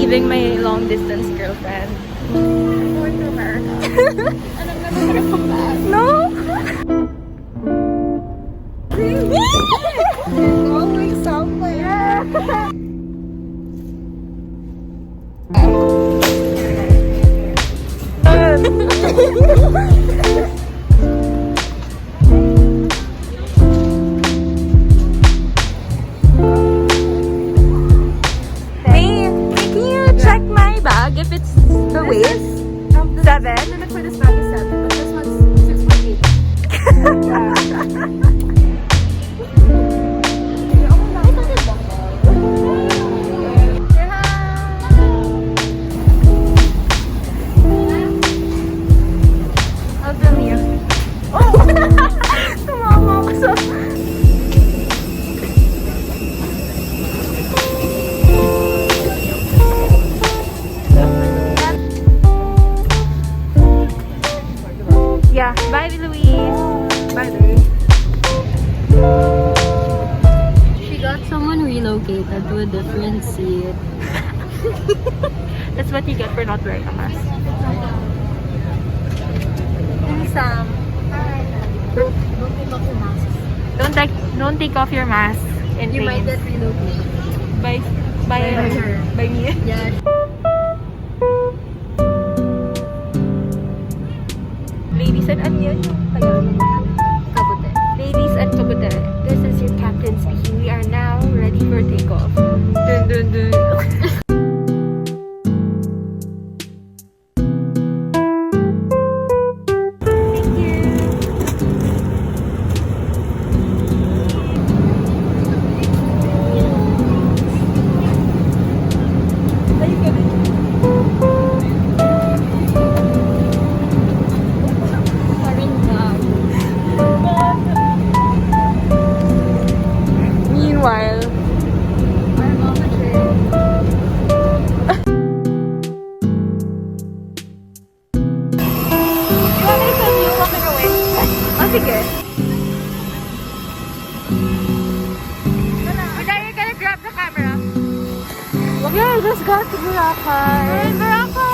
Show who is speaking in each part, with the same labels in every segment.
Speaker 1: leaving my long distance girlfriend.
Speaker 2: I'm going to America. And I'm never gonna come back.
Speaker 1: No!
Speaker 2: We're going somewhere.
Speaker 1: Can you check my bag if it's the waist? 7?
Speaker 2: For this bag is 7, but this one's 6.8.
Speaker 1: Yeah, bye Louise. Bye Louise.
Speaker 2: She got someone relocated to a different seat.
Speaker 1: That's what you get for not wearing a mask.
Speaker 2: And Sam. Don't take off your mask.
Speaker 1: Don't take off your mask. And
Speaker 2: You might get relocated.
Speaker 1: by
Speaker 2: her.
Speaker 1: by me.
Speaker 2: Yeah.
Speaker 1: Ladies and ano yun?
Speaker 2: Kabute.
Speaker 1: Ladies and kabute, this is your captain speaking. We are now ready for takeoff. Dun dun dun. Thank you. Meanwhile,
Speaker 2: I'm on the train.
Speaker 1: you want me to film you walking away? Oh, sige. You're gonna grab the camera. Yeah, I just got to boracay. We're in boracay!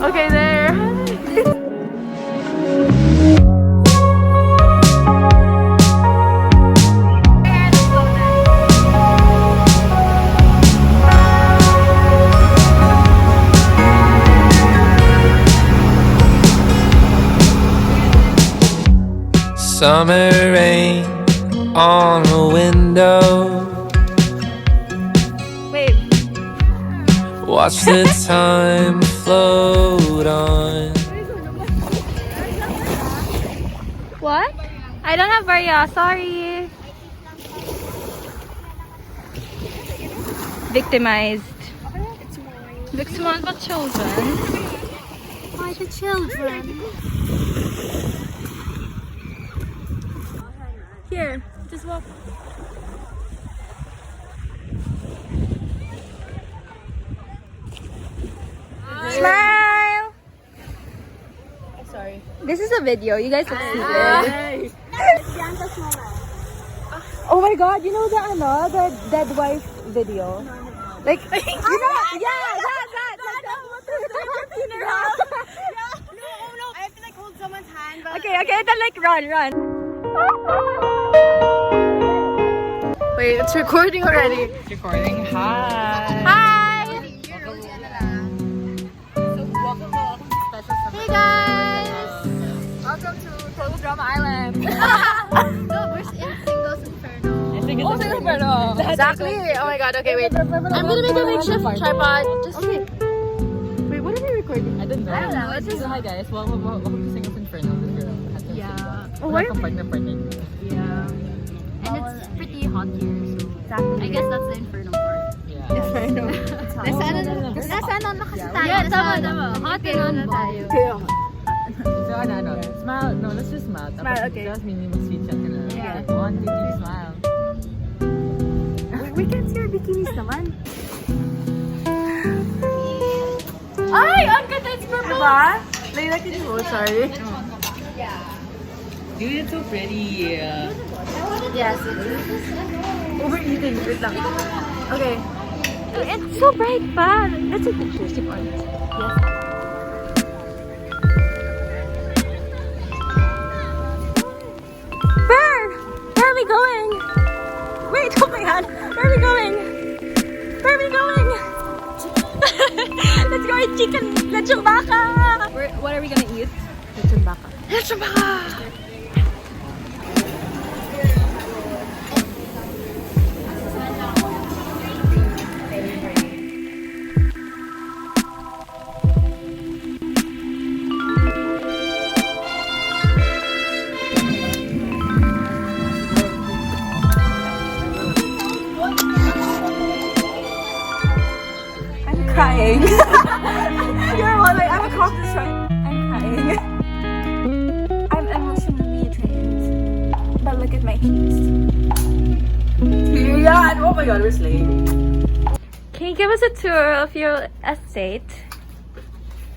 Speaker 1: Okay, there.
Speaker 3: Summer rain on the window.
Speaker 1: Wait.
Speaker 3: Watch the time float on.
Speaker 1: What? I don't have Varia, sorry. Victimized. Victimized by children.
Speaker 2: Why the children?
Speaker 1: Here, just walk. Smile!
Speaker 2: Sorry.
Speaker 1: This is a video. You guys look stupid. Oh my god, you know the dead wife video? Like, you know, yeah, that. Like, the funeral.
Speaker 2: No. I have to like hold someone's hand. But
Speaker 1: Okay, then like run. Wait, it's recording already.
Speaker 3: It's recording. Hi.
Speaker 1: Hi!
Speaker 2: Hey guys! Welcome to Total Drama Island. No, we're in Singles Inferno.
Speaker 1: Oh, Inferno. Exactly. Oh my god. Okay, wait.
Speaker 2: I'm gonna make a makeshift tripod. Just
Speaker 1: Okay. Wait, what are we recording?
Speaker 4: I don't know.
Speaker 2: I don't know, it's just-
Speaker 4: So hi guys, welcome to Singles Inferno.
Speaker 2: Yeah.
Speaker 1: Oh, why?
Speaker 4: Partner.
Speaker 2: Yeah. And it's pretty hot here, so
Speaker 1: Exactly.
Speaker 2: I guess that's the Inferno part.
Speaker 4: Yeah.
Speaker 1: Inferno.
Speaker 2: Nasaan na kasi tayo? Yeah, tama. Hot and on tayo.
Speaker 4: So ano, smile. No, let's just smile.
Speaker 1: Smile, okay.
Speaker 4: Tapos mini mag-sweet chat ka na.
Speaker 2: Yeah.
Speaker 4: 1, 2, 3, smile.
Speaker 1: We can't see our bikinis naman. Ay! Ang ganda! It's purple! Diba? Layla, can you hold? Sorry.
Speaker 4: Dude, it's so pretty.
Speaker 2: Yes.
Speaker 1: Overeating. Wait lang. Okay. It's so bright pa. Let's take pictures. Keep on. Yes. Where are we going? Wait, hold my hand. Where are we going? Where are we going? Let's go eat chicken. Lechon baka. What are we gonna eat? Lechon baka. Lechon baka. Crying. You're one like I'm accomplished, right? I'm crying. I'm emotionally drained. But look at my cheeks.
Speaker 4: Yeah, oh my god, we're slaying.
Speaker 1: Can you give us a tour of your estate?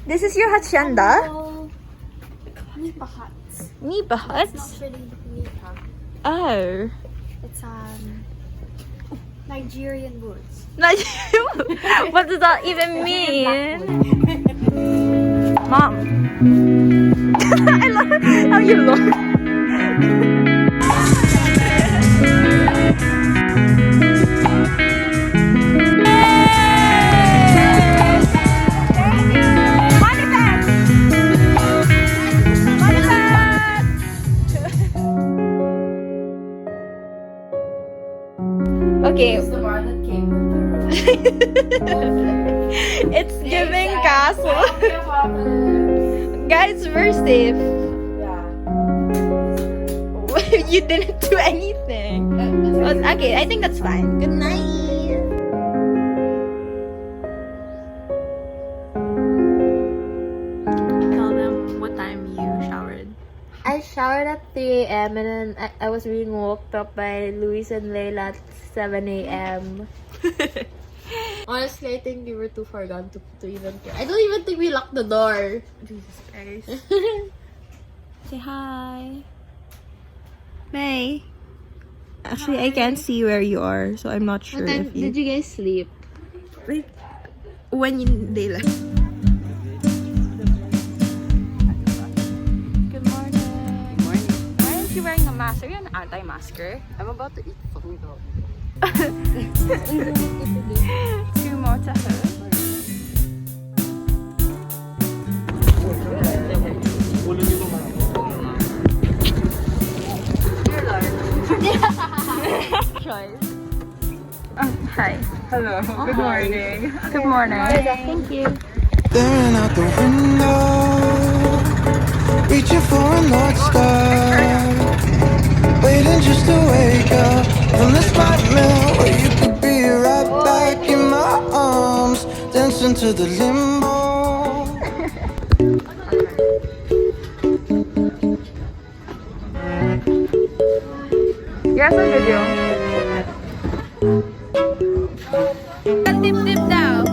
Speaker 1: This is your hacienda.
Speaker 2: Nipa huts.
Speaker 1: Nipa huts?
Speaker 2: It's not really Nipa.
Speaker 1: Oh.
Speaker 2: It's Nigerian woods.
Speaker 1: What does that even mean? Mom. I love how you look. Okay.
Speaker 4: It's the bar that came with the
Speaker 1: It's giving castle. Guys, we're safe. You didn't do anything. Okay, I think that's fine. Good night. Tell them what time you showered.
Speaker 2: I showered at 3 a.m. and then I was being woke up by Luis and Layla at 7 a.m. Honestly, I think we were too far gone to even care. I don't even think we locked the door.
Speaker 1: Jesus Christ. Say hi. May. Actually, I can't see where you are, so I'm not sure
Speaker 2: What time
Speaker 1: if you...
Speaker 2: did you guys sleep?
Speaker 1: Wait. When they left. Good morning. Morning. Why aren't you wearing a mask? Are you an anti-masker?
Speaker 4: I'm about to eat fucking dog.
Speaker 1: Sumo to her. Choice. Hi.
Speaker 4: Hello, good morning.
Speaker 1: Good morning.
Speaker 2: Thank you.
Speaker 3: Staring out the window, reaching for a North Star, waiting just to wake up from this nightmare where you could be right back in my arms, dancing to the limbo.
Speaker 1: Yes, on video. Dip daw.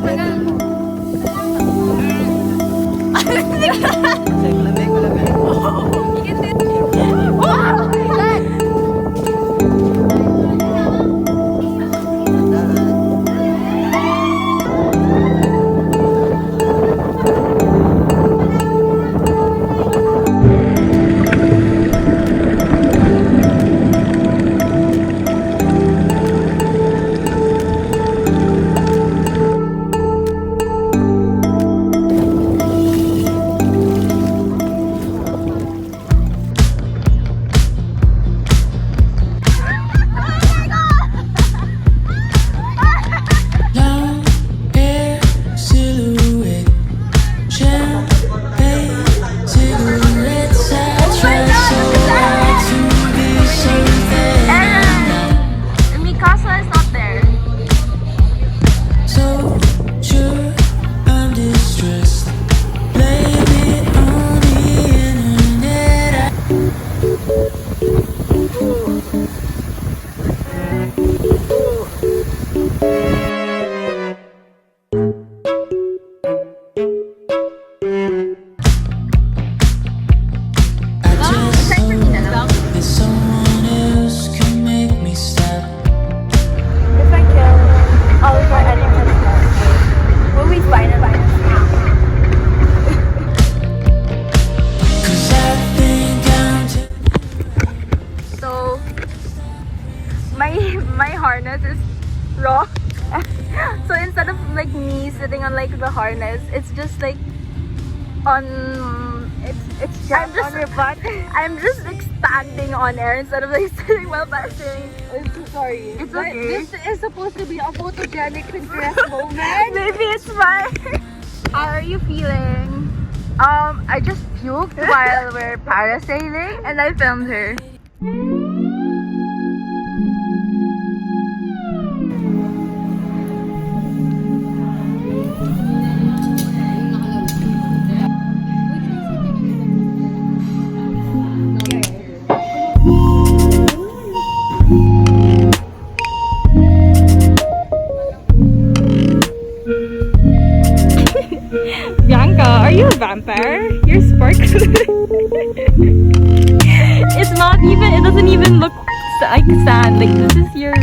Speaker 1: sitting on like the harness. It's just like on. It's just on your butt. I'm just like standing on air instead of like sitting while passing.
Speaker 2: I'm so sorry.
Speaker 1: It's okay.
Speaker 2: This is supposed to be a photogenic Pinterest moment.
Speaker 1: Maybe it's fine. How are you feeling? I just puked while we're parasailing and I filmed her. Bianca, are you a vampire? You're sparkling. It's not even, it doesn't even look like sand. Like, this is your